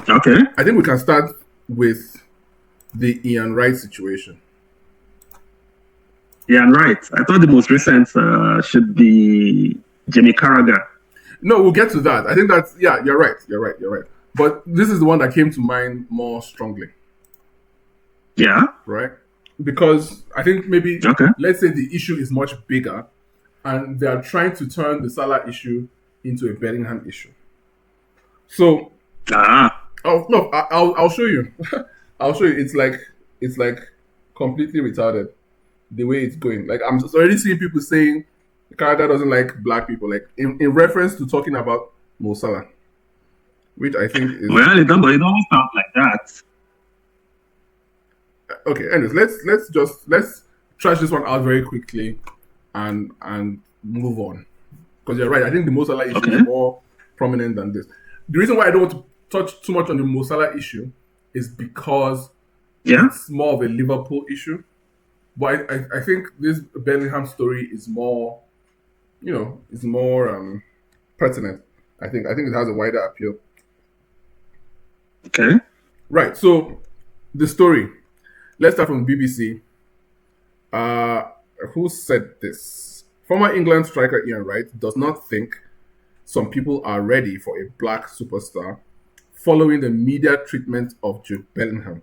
Okay. I think we can start with the Ian Wright situation. Ian Wright. I thought the most recent should be Jamie Carragher. No, we'll get to that. I think that's, yeah, you're right. But this is the one that came to mind more strongly. Yeah. Right? Because I think maybe, Okay. let's say the issue is much bigger and they are trying to turn the Salah issue into a Bellingham issue. So, I'll show you. I'll show you. It's like completely retarded the way it's going. Like, I'm already seeing people saying Canada doesn't like black people, like in reference to talking about Mo Salah, which I think is it don't sound like that. Okay. Anyways, let's trash this one out very quickly and move on, because you're right. I think the Mo Salah issue is more prominent than this. The reason why I don't want to touch too much on the Mo Salah issue is because it's more of a Liverpool issue. But I think this Bellingham story is more, it's more pertinent. I think it has a wider appeal. Okay. Right. So the story. Let's start from BBC. Who said this? Former England striker Ian Wright does not think some people are ready for a black superstar following the media treatment of Jude Bellingham.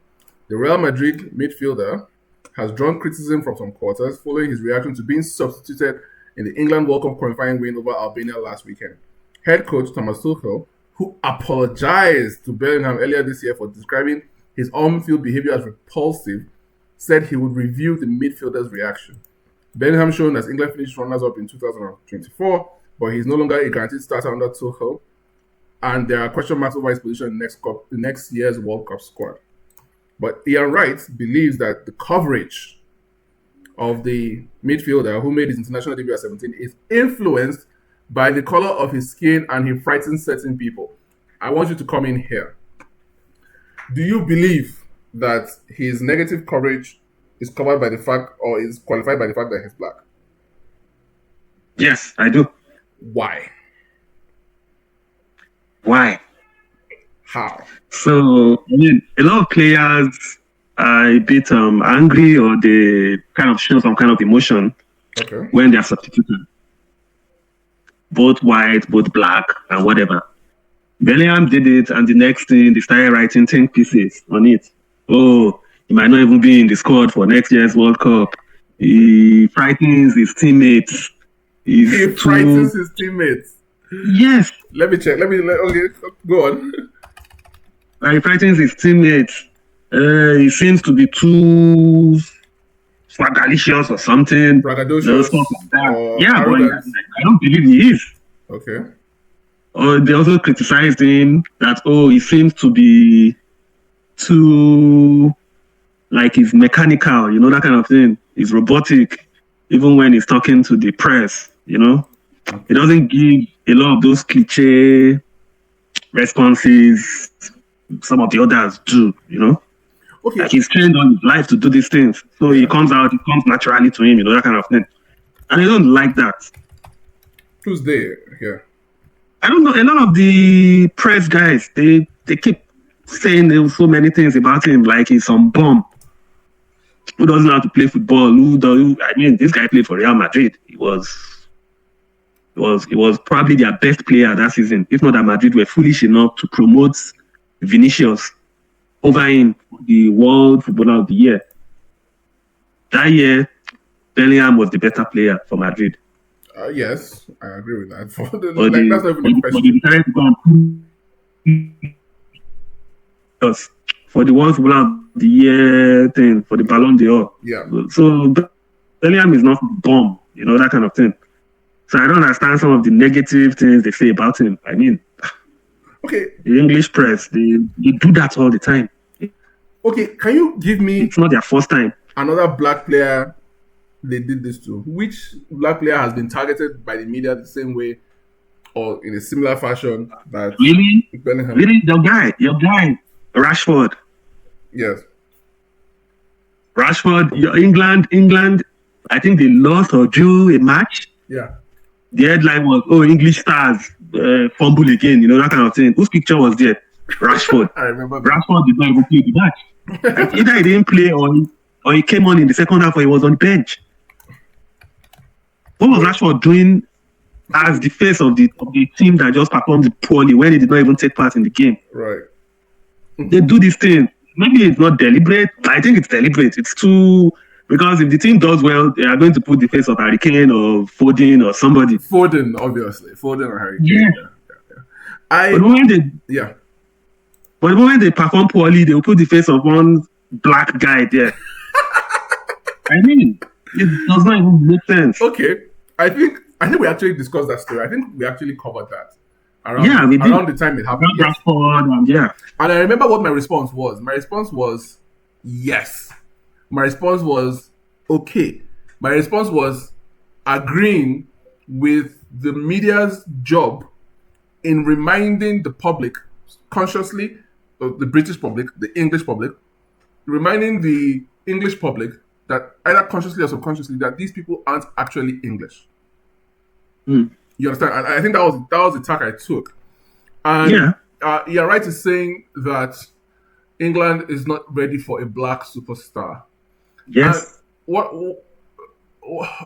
The Real Madrid midfielder has drawn criticism from some quarters following his reaction to being substituted in the England World Cup qualifying win over Albania last weekend. Head coach Thomas Tuchel, who apologized to Bellingham earlier this year for describing his on-field behavior as repulsive, said he would review the midfielder's reaction. Bellingham shown as England finished runners-up in 2024, but he's no longer a guaranteed starter under Tuchel, and there are question marks over his position in the next year's World Cup squad. But Ian Wright believes that the coverage of the midfielder who made his international debut at 17 is influenced by the color of his skin, and he frightens certain people. I want you to come in here. Do you believe that his negative coverage is covered by the fact, or is qualified by the fact that he's black? Yes, I do. Why? How? So, a lot of players are a bit angry, or they kind of show some kind of emotion when they are substituted. Both white, both black, and whatever. Bellingham did it, and the next thing, they started writing 10 pieces on it. Oh, he might not even be in the squad for next year's World Cup. He frightens his teammates. He frightens his teammates? Yes. Let me check. Okay, go on. He frightens his teammates. He seems to be too swagalicious or something. Braggadocious. Yeah, but I don't believe he is. Okay. They also criticized him that, he seems to be too, like, he's mechanical, that kind of thing. He's robotic, even when he's talking to the press, He doesn't give a lot of those cliche responses some of the others do, Okay. Like, he's trained on his life to do these things. So he comes naturally to him, that kind of thing. And I don't like that. Who's there here? I don't know. A lot of the press guys, they keep saying so many things about him, like he's some bum who doesn't know how to play football. This guy played for Real Madrid. He was probably their best player that season. If not that Madrid were foolish enough to promote Vinicius over him, the World Footballer of the Year. That year, Bellingham was the better player for Madrid. Yes, I agree with that. That's not even a question. For the World Footballer of the Year thing, for the Ballon d'Or. Yeah. So Bellingham is not bomb, that kind of thing. So I don't understand some of the negative things they say about him. Okay. The English press, they do that all the time. Okay, can you give me... It's not their first time. Another black player they did this to. Which black player has been targeted by the media the same way or in a similar fashion that Bellingham? Really? Your guy, Rashford. Yes. Rashford, England, I think they lost or drew a match. Yeah. The headline was, English stars fumble again, that kind of thing. Whose picture was there? Rashford. I remember that. Rashford did not even play the match. Like, either he didn't play or he came on in the second half or he was on the bench. What was Rashford doing as the face of the team that just performed poorly when he did not even take part in the game? Right. They do this thing. Maybe it's not deliberate. I think it's deliberate. It's too... Because if the team does well, they are going to put the face of Harry Kane or Foden or somebody. Foden, obviously. Foden or Harry Kane. Yeah. But the moment they perform poorly, they will put the face of one black guy there. I mean, it does not even make sense. Okay. I think we actually discussed that story. I think we actually covered that. Around the time it happened. Yes. And I remember what my response was. My response was yes. My response was okay. My response was agreeing with the media's job in reminding the public consciously, the British public, the English public, reminding the English public that either consciously or subconsciously that these people aren't actually English. You understand? And I think that was the tack I took. And Ian Wright is saying that England is not ready for a black superstar. Yes. What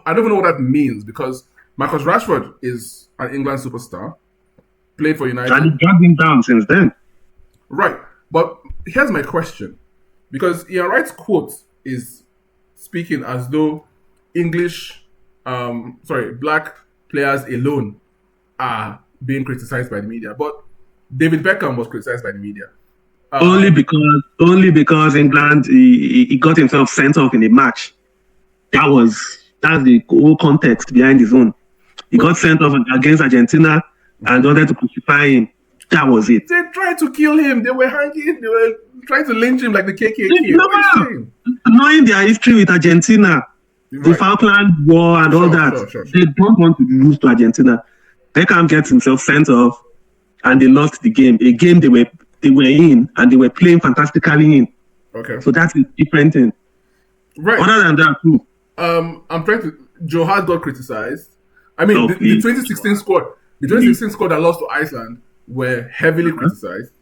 I don't even know what that means, because Marcus Rashford is an England superstar, played for United. And he dragged him down since then. Right. But here's my question. Because Ian Wright's quote is speaking as though black players alone are being criticized by the media. But David Beckham was criticized by the media. Only because England he got himself sent off in a match. That's the whole context behind his own. He got sent off against Argentina and wanted to crucify him. That was it. They tried to kill him. They were hanging. They were trying to lynch him like the KKK. Knowing their history with Argentina, the Falkland War and all that, they don't want to lose to Argentina. Beckham gets himself sent off, and they lost the game. A game they were in, and they were playing fantastically in. Okay. So that's a different thing. Right. Other than that, too. I'm trying to... Joe Hart got criticized. I mean, the 2016 squad. The 2016 squad that lost to Iceland were heavily criticized.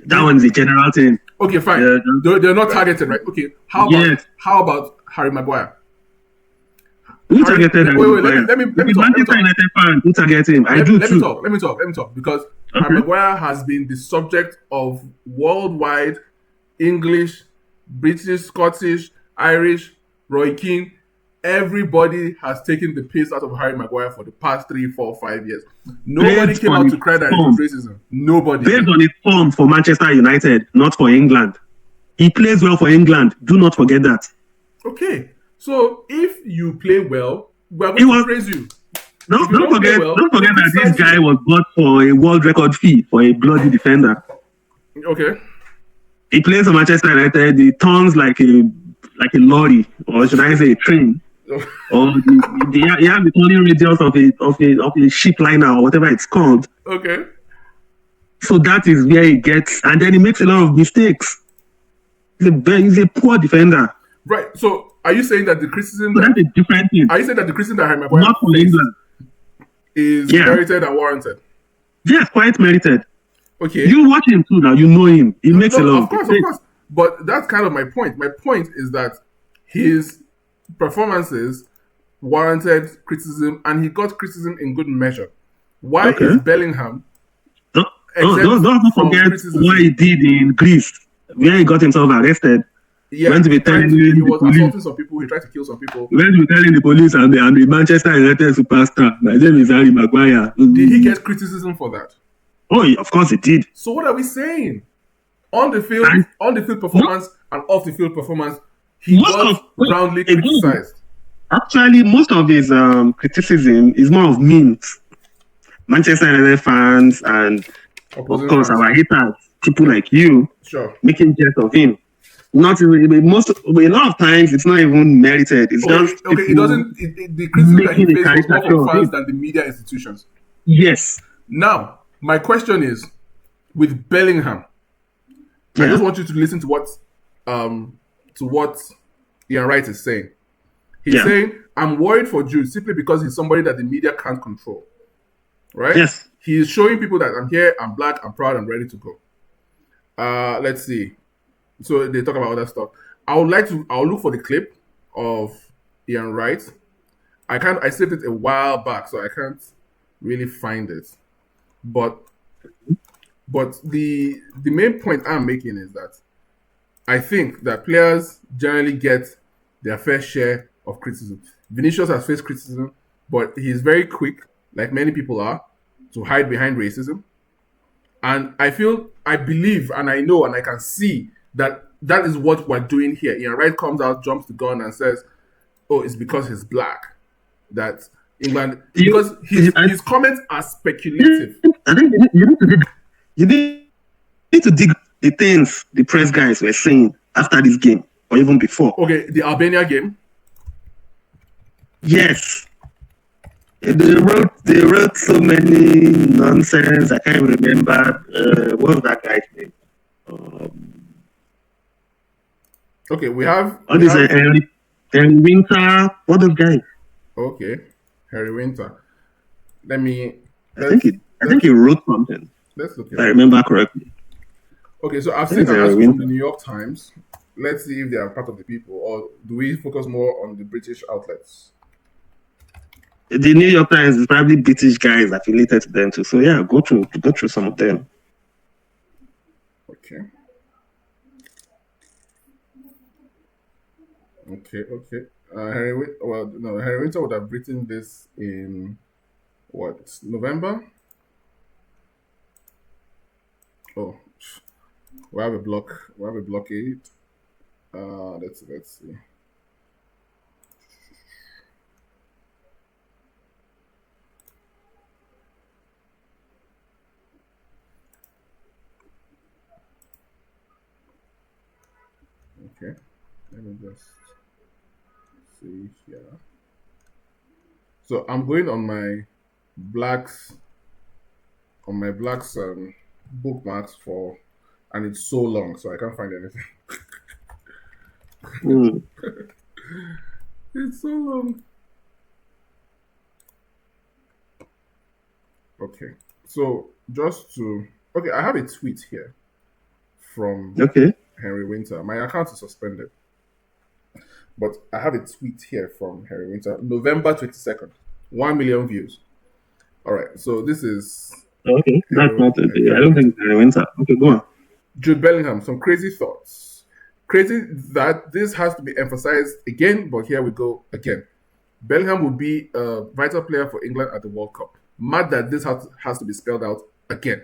That one's a general thing. Okay, fine. They're not targeted, right? Okay. How about Harry Maguire? Who targeted him? Wait, let me talk. Manchester United fan, who targeted him? Let me talk. Because Harry Maguire has been the subject of worldwide English, British, Scottish, Irish, Roy Keane. Everybody has taken the piss out of Harry Maguire for the past 3, 4, 5 years. Nobody came out to cry that it was racism. Nobody. Based on his form for Manchester United, not for England. He plays well for England. Do not forget that. Okay. So if you play well, we're going to praise you. Don't forget that this guy was bought for a world record fee for a bloody defender. Okay. He plays for Manchester United. He turns like a lorry, or should I say a train. Or he has the turning radius of a ship liner or whatever it's called. Okay. So that is where he gets, and then he makes a lot of mistakes. He's a poor defender. Right. So are you saying that the criticism? So that's a different thing. Are you saying that the criticism that Harry Maguire not for England is merited and warranted? Yes, quite merited. Okay. You watch him too now. You know him. He makes a lot of course. But that's kind of my point. My point is that his performances warranted criticism, and he got criticism in good measure. Why is Bellingham? Don't forget what he did in Greece, where he got himself arrested. Yeah, went to be he was assaulting some people. He tried to kill some people. He went to be telling the police and the Manchester United superstar, my name is Harry Maguire. Did he get criticism for that? Oh, of course he did. So what are we saying? On the field performance and off the field performance, he was roundly criticized. Actually, most of his criticism is more of memes. Manchester United fans and of course our haters, people like you, making jest of him. A lot of times it's not even merited. It's just it doesn't. The criticism that he faced was more from fans than the media institutions. Yes. Now, my question is, with Bellingham, I just want you to listen to what Ian Wright is saying. He's saying, I'm worried for Jude simply because he's somebody that the media can't control. Right? Yes. He is showing people that I'm here, I'm black, I'm proud, I'm ready to go. Let's see. So they talk about other stuff. I'll look for the clip of Ian Wright. I saved it a while back, so I can't really find it. But the main point I'm making is that I think that players generally get their fair share of criticism. Vinicius has faced criticism, but he's very quick, like many people are, to hide behind racism. And I believe, and I know, and I can see that that is what we're doing here. Ian Wright comes out, jumps the gun, and says, "Oh, it's because he's black that England." Because his comments are speculative. I think you need to dig the things the press guys were saying after this game or even before. Okay, the Albania game. Yes. They wrote so many nonsense. I can't remember what was that guy's name. Okay, we have Henry Winter. What those guys? Okay, Harry Winter. I think he wrote something. Let's look. If I remember correctly. Okay, so I've seen an article from the New York Times. Let's see if they are part of the people, or do we focus more on the British outlets? The New York Times is probably British guys affiliated to them too. So yeah, go through some of them. Okay. Harry Winter would have written this in what, November? Oh, we have a blockade. Let's see. Okay, let me just see here. So I'm going on my blacks bookmarks and it's so long, so I can't find anything. It's so long. Okay, so I have a tweet here from Henry Winter. My account is suspended, but I have a tweet here from Henry Winter, November 22nd, 1 million views. All right, so this is okay. That's not it. I don't think it's Henry Winter. Okay, go on. Jude Bellingham, some crazy thoughts. Crazy that this has to be emphasized again, but here we go again. Bellingham will be a vital player for England at the World Cup. Mad that this has to be spelled out again.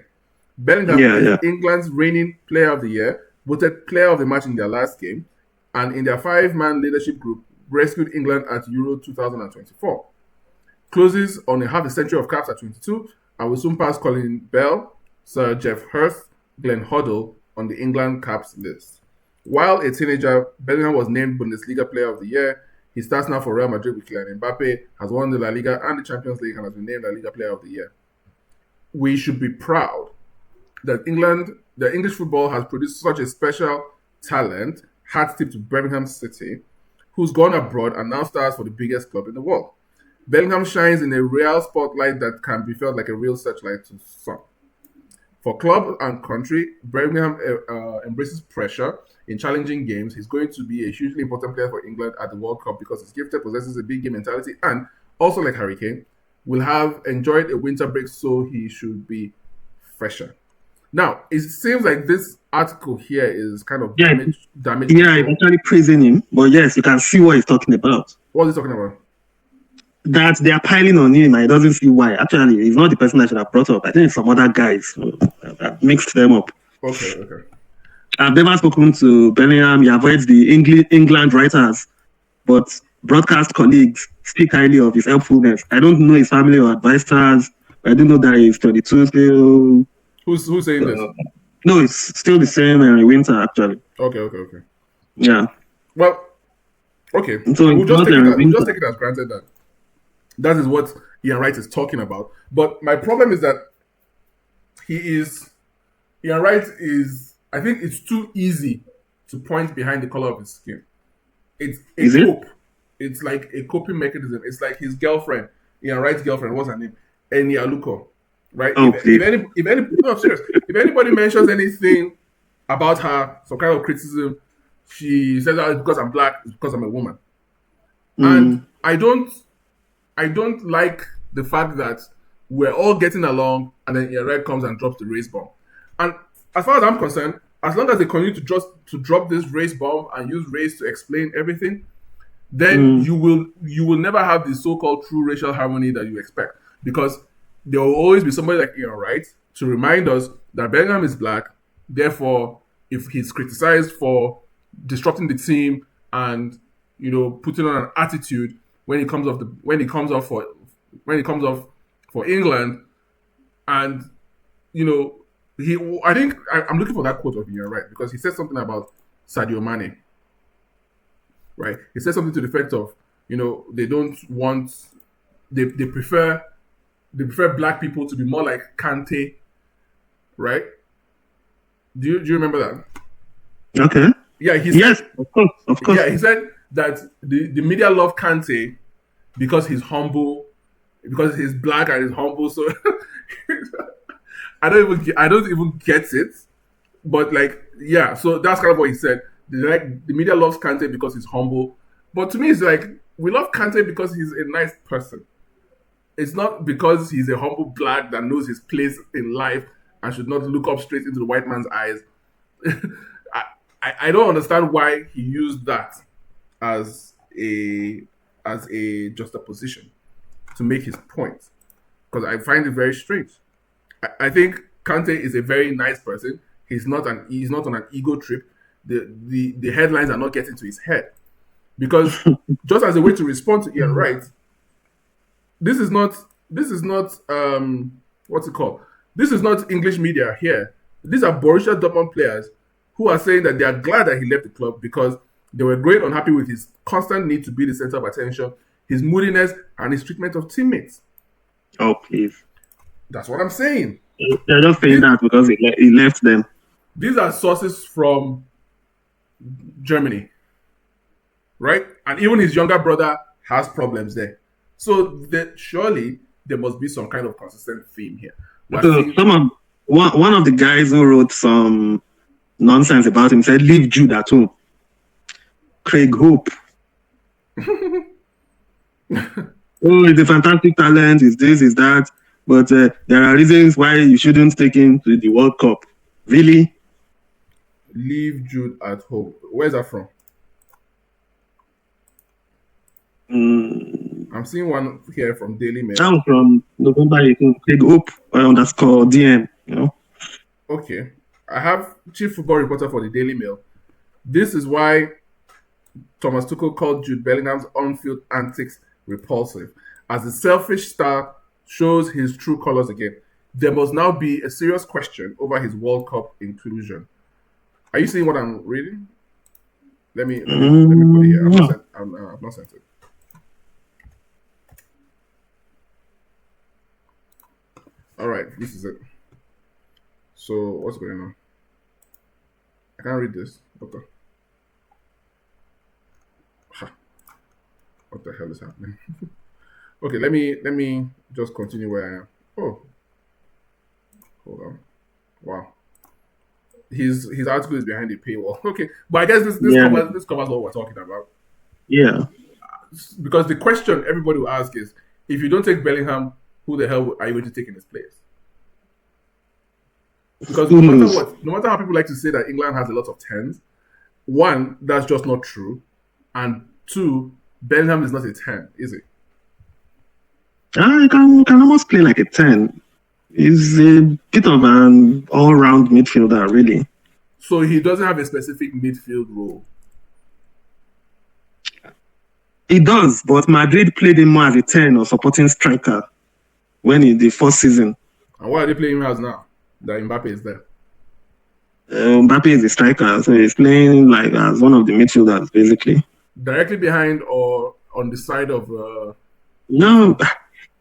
Bellingham is England's reigning player of the year, voted player of the match in their last game, and in their 5-man leadership group, rescued England at Euro 2024. Closes on a half a century of caps at 22, and will soon pass Colin Bell, Sir Geoff Hurst, Glenn Hoddle on the England caps list. While a teenager, Bellingham was named Bundesliga Player of the Year. He starts now for Real Madrid with Kylian Mbappe, has won the La Liga and the Champions League, and has been named La Liga Player of the Year. We should be proud that the English football has produced such a special talent, hat tip to Birmingham City, who's gone abroad and now stars for the biggest club in the world. Bellingham shines in a real spotlight that can be felt like a real searchlight to some. For club and country, Birmingham embraces pressure in challenging games. He's going to be a hugely important player for England at the World Cup because he's gifted, possesses a big game mentality, and also like Harry Kane, will have enjoyed a winter break, so he should be fresher. Now, it seems like this article here is kind of damaged. Yeah, it's actually praising him, but yes, you can see what he's talking about. What is he talking about? That they are piling on him, and he doesn't see why. Actually, he's not the person I should have brought up. I think it's some other guys that mixed them up. Okay. I've never spoken to Bellingham. He avoids the England writers, but broadcast colleagues speak highly of his helpfulness. I don't know his family or advisors, but I do know that he's 22 still. Who's saying this? No, it's still the same Winter, actually. Okay. Yeah. Well, okay. So we'll just take it as granted that is what Ian Wright is talking about. But my problem is that Ian Wright is, I think it's too easy to point behind the color of his skin. It's a cope. It's like a coping mechanism. It's like his girlfriend, Ian Wright's girlfriend, what's her name? Eni Aluko. Right? Oh, if anybody mentions anything about her, some kind of criticism. She says that it's because I'm black, it's because I'm a woman. And I don't like the fact that we're all getting along and then Ian Wright comes and drops the race bomb. And as far as I'm concerned, as long as they continue to drop this race bomb and use race to explain everything, then you will never have the so-called true racial harmony that you expect. Because there will always be somebody like Ian Wright to remind us that Bellingham is black. Therefore, if he's criticized for disrupting the team and putting on an attitude when he comes off for England, and I'm looking for that quote of Ian Wright because he said something about Sadio Mane. Right, he said something to the effect of they prefer black people to be more like Kante, right? Do you remember that? Okay. Yeah, he said, yes, of course. Yeah, he said that the media love Kante because he's humble, because he's black and he's humble. So I don't even get it, but yeah. So that's kind of what he said. The media loves Kante because he's humble, but to me, it's like we love Kante because he's a nice person. It's not because he's a humble black that knows his place in life and should not look up straight into the white man's eyes. I don't understand why he used that as a juxtaposition to make his point, because I find it very strange. I think Kante is a very nice person. He's not on an ego trip. The headlines are not getting to his head, because just as a way to respond to Ian Wright, this is not what's it called? This is not English media here. These are Borussia Dortmund players who are saying that they are glad that he left the club because they were growing unhappy with his constant need to be the center of attention, his moodiness, and his treatment of teammates. Oh, please. That's what I'm saying. They're just saying that because he left them. These are sources from Germany, right? And even his younger brother has problems there. So surely there must be some kind of consistent theme here. One of the guys who wrote some nonsense about him said, "Leave Jude at home." Craig Hope. Oh, he's a fantastic talent. Is this? Is that? But there are reasons why you shouldn't take him to the World Cup. Really? Leave Jude at home. Where's that from? I'm seeing one here from Daily Mail. Now from November 18th. Craig Hope _DM. Okay. I have chief football reporter for the Daily Mail. This is why Thomas Tuchel called Jude Bellingham's on-field antics repulsive. As the selfish star shows his true colors again, there must now be a serious question over his World Cup inclusion. Are you seeing what I'm reading? Let me put it here. I've not sent it. All right, this is it. So what's going on? I can't read this. Okay. What the hell is happening? Okay, let me just continue where I am. Oh, hold on. Wow. His article is behind the paywall. Okay, but I guess this covers what we're talking about. Yeah. Because the question everybody will ask is, if you don't take Bellingham, who the hell are you going to take in his place? Because no matter how people like to say that England has a lot of 10s, one, that's just not true, and two, Bellingham is not a 10, is it? He can almost play like a 10. He's a bit of an all-round midfielder, really. So he doesn't have a specific midfield role? He does, but Madrid played him more as a 10 or supporting striker when in the first season. And what are they playing him as now? That Mbappe is there? Mbappe is the striker, so he's playing like as one of the midfielders, basically. Directly behind or on the side of... No,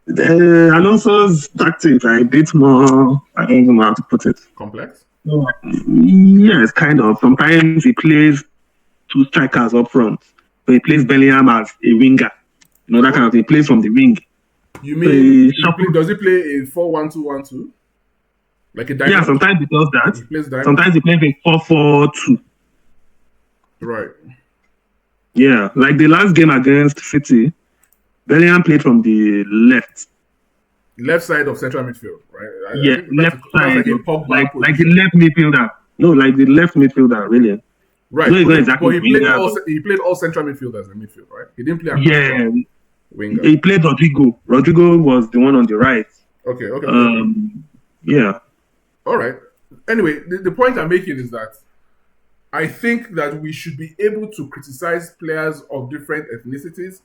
Alonso's tactics are a bit more, I don't even know how to put it. Complex? Yes, kind of. Sometimes he plays two strikers up front. So he plays Bellingham as a winger. That kind of thing. He plays from the wing. You mean, does he play a 4-1-2-1-2? Like a diamond? Yeah, sometimes he does that. He plays diamond? Sometimes he plays a 4-4-2. Right. Yeah, like the last game against City, Bellingham played from the left. Left side of central midfield, right? Yeah, left side. Like a Pogba like position. the left midfielder. No, like the left midfielder, really. Right. No, exactly but he played all central midfielders in midfield, right? He didn't play winger. He played Rodrigo. Rodrigo was the one on the right. Okay. Yeah. All right. Anyway, the point I'm making is that I think that we should be able to criticize players of different ethnicities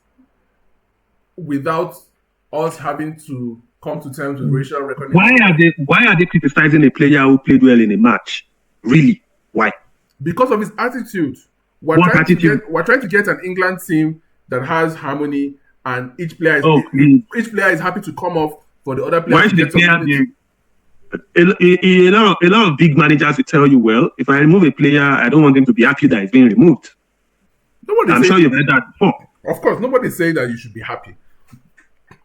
without us having to come to terms with racial recognition. Why are they criticizing a player who played well in a match? Really? Why? Because of his attitude. We're trying to get an England team that has harmony, and each player is happy to come off for the other player. Why should the player be? A lot of big managers will tell you, well, if I remove a player, I don't want him to be happy that he's being removed. I'm sure you've heard that before. Of course, nobody's saying that you should be happy.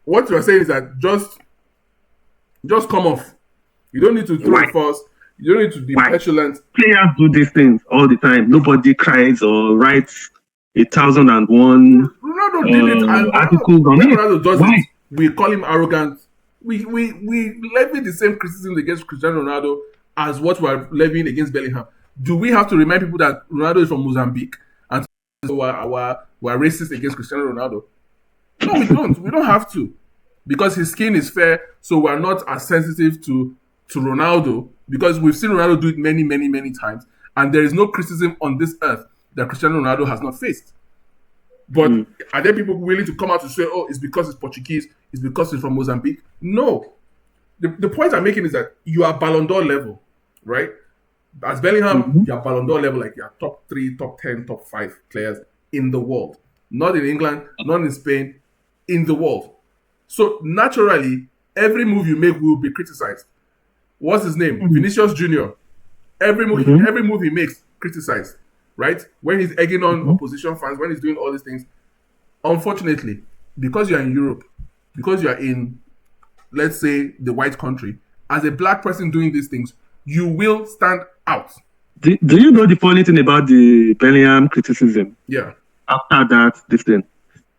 What you're saying is that just come off. You don't need to throw it first. You don't need to be petulant. Players do these things all the time. Nobody cries or writes 1,001 Ronaldo did it, and articles on it. Ronaldo does it. We call him arrogant. We levy the same criticism against Cristiano Ronaldo as what we're levying against Bellingham. Do we have to remind people that Ronaldo is from Mozambique and so we're racist against Cristiano Ronaldo? No, we don't. We don't have to, because his skin is fair, so we're not as sensitive to Ronaldo, because we've seen Ronaldo do it many, many, many times, and there is no criticism on this earth that Cristiano Ronaldo has not faced. But are there people willing to come out to say, oh, it's because it's Portuguese, it's because it's from Mozambique? No. The point I'm making is that you are Ballon d'Or level, right? As Bellingham, you're Ballon d'Or level, like you're top 3, top 10, top 5 players in the world. Not in England, not in Spain, in the world. So naturally, every move you make will be criticized. What's his name? Vinicius Jr. Every move he makes, criticized. Right? When he's egging on opposition fans, when he's doing all these things. Unfortunately, because you're in Europe, because you're in, let's say, the white country, as a black person doing these things, you will stand out. Do you know the funny thing about the Bellingham criticism? Yeah. After this thing,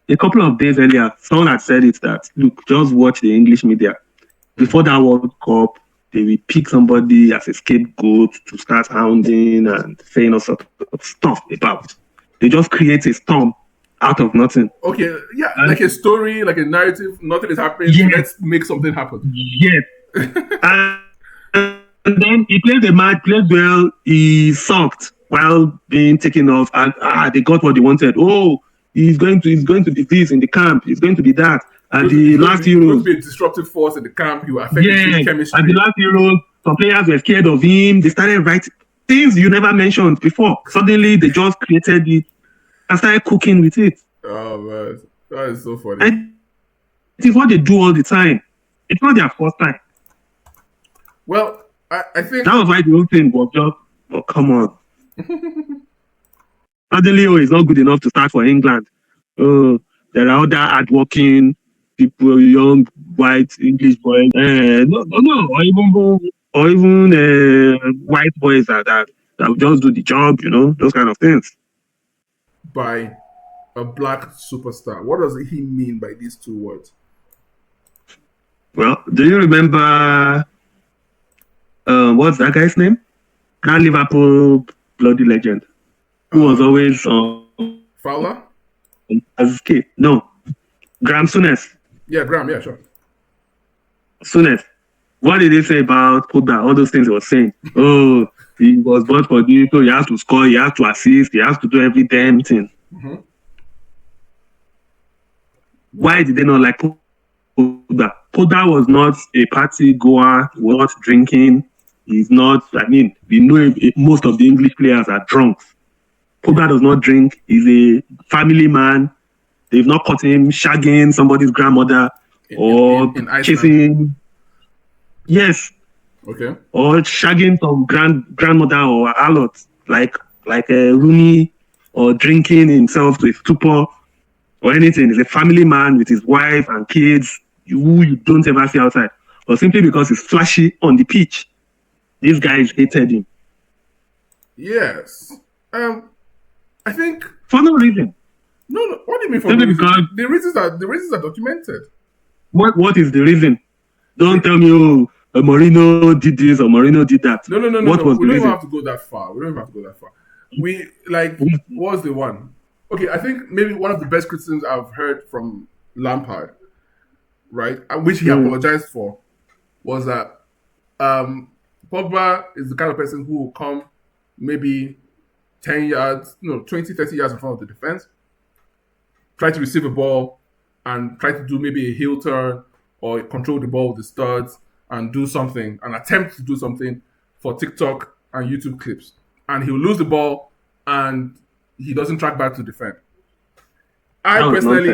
a couple of days earlier, someone had said it that, look, just watch the English media. Before that World Cup, they will pick somebody as a scapegoat to start hounding and saying all sorts of stuff about. They just create a storm out of nothing. Okay, yeah, like a story, like a narrative. Nothing is happening. Yes. Let's make something happen. Yes. and then he played the match, played well. He sucked while being taken off, and they got what they wanted. Oh, he's going to be this in the camp. He's going to be that. And the last Euros, be a disruptive force in the camp. He will affect the chemistry. And the last Euros, some players were scared of him. They started writing things you never mentioned before. Suddenly, they just created it and started cooking with it. Oh man, that is so funny. And it is what they do all the time. It's not their first time. Well, I think that was why the whole thing was just, oh, come on. Suddenly, he's not good enough to start for England. Oh, there are other hardworking people, young white English boys, or even white boys that will just do the job, those kind of things. By a black superstar, what does he mean by these two words? Well, do you remember what's that guy's name? That Liverpool bloody legend who was always Fowler? As a kid? No, Graham Souness. Yeah, Graham. Yeah, sure. Souness. What did he say about Pogba? All those things he was saying. Oh, he was bought for this, so he has to score, he has to assist, he has to do every damn thing. Why did they not like Pogba? Pogba was not a party goer, he was not drinking. He's not, we know most of the English players are drunks. Pogba does not drink. He's a family man. They've not caught him shagging somebody's grandmother or in chasing. Yes. Okay. Or shagging some grandmother or harlot, like a Rooney, or drinking himself to a stupor or anything. He's a family man with his wife and kids who you don't ever see outside. Or simply because he's flashy on the pitch. these guys hated him. Yes. I think For no reason. no. What do you mean for no reason? The reasons are documented. What is the reason? Don't tell me, Mourinho did this or Mourinho did that. No. What was we the don't even reason? have to go that far. What was the one? Okay, I think maybe one of the best criticisms I've heard from Lampard, right, which he apologized for, was that Pogba is the kind of person who will come maybe 10 yards, 20, 30 yards in front of the defense, try to receive a ball and try to do maybe a heel turn or control the ball with the studs and do something, and attempt to do something for TikTok and YouTube clips. And he'll lose the ball and he doesn't track back to defend. I personally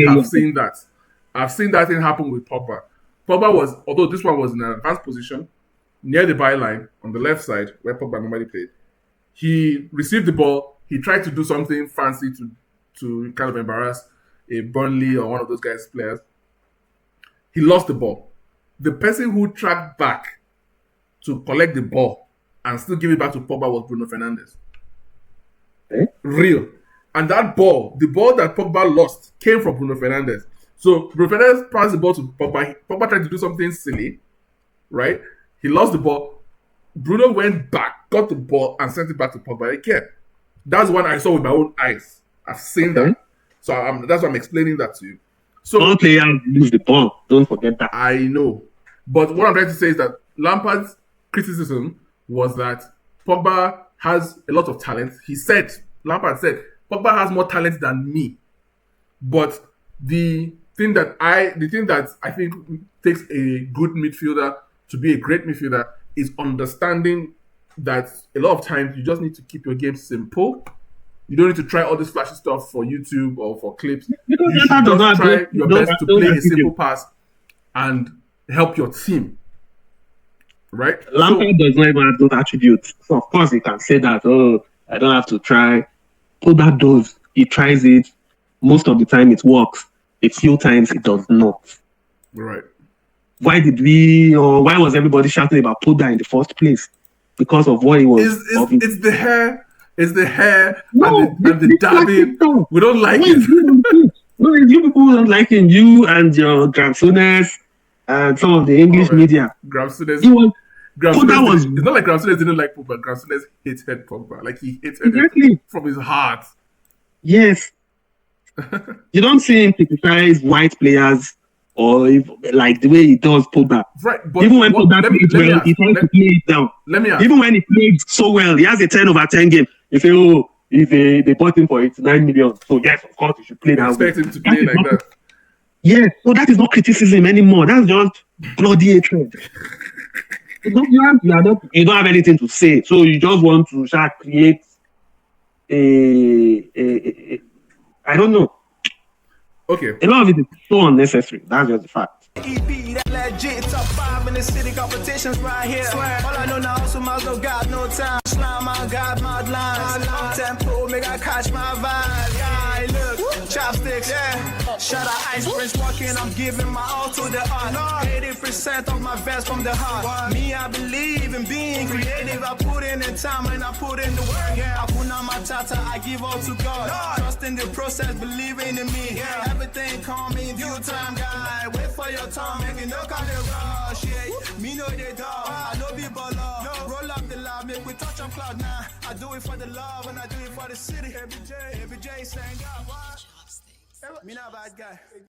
have seen that. I've seen that thing happen with Pogba. Pogba was, although this one was in an advanced position, near the byline on the left side where Pogba normally played. He received the ball. He tried to do something fancy to kind of embarrass a Burnley or one of those guys' players. He lost the ball. The person who tracked back to collect the ball and still give it back to Pogba was Bruno Fernandes. Real. And that ball, the ball that Pogba lost, came from Bruno Fernandes. So Bruno Fernandes passed the ball to Pogba. Pogba tried to do something silly, right? He lost the ball. Bruno went back, got the ball, and sent it back to Pogba again. That's one I saw with my own eyes. I've seen that. So that's why I'm explaining that to you. So all players lose the ball. Don't forget that. I know. But what I'm trying to say is that Lampard's criticism was that Pogba has a lot of talent. Lampard said, Pogba has more talent than me. But the thing that I think takes a good midfielder to be a great midfielder is understanding that a lot of times you just need to keep your game simple. You don't need to try all this flashy stuff for YouTube or for clips. You should just try your best to play a simple pass and help your team. Right? Lampard does not even have those attributes. So of course he can say that, I don't have to try. Pogba does. He tries it. Most of the time it works. A few times it does not. Right. Why was everybody shouting about Pogba in the first place? Because of what he was. It's the hair. It's the hair and the dabbing. We don't like it. No, you people don't like him. You and your Gramsones and some of the English media. Gramsones. Pogba was. It's not like Gramsones didn't like Pogba. Gramsones hated Pogba. Like he hated it from his heart. Yes. You don't see him criticize white players or like the way he does Pogba. Right. But even when Pogba plays well, he tries to play it down. Let me ask. Even when he played so well, he has a 10/10 game. You say, if they bought him for 89 million, so yes, of course, you should play that way. Expect him to play like that. Yes, so that is not criticism anymore. That's just bloody hatred. You don't have anything to say, so you just want to create I don't know. Okay. A lot of it is so unnecessary. That's just the fact. EP that legit top 5 in the city competitions right here. Swear. All I know now, so miles no got no time. Slime, I got mad lines. Tempo, make I catch my vibe. Yeah, look, chopsticks, yeah. Shut up, ice prince walking, I'm giving my all to the art. 80% of my vest from the heart. Me, I believe in being creative. I put in the time and I put in the work. I put on my tata, I give all to God. Trust in the process, believing in me. Everything calm in due time, guy. Wait for your time, make it no kind of rush. Yeah, me know they dog. I know be baller. Roll up the love, make we touch on cloud now. I do it for the love and I do it for the city. Every J saying God, what? Me not bad guy.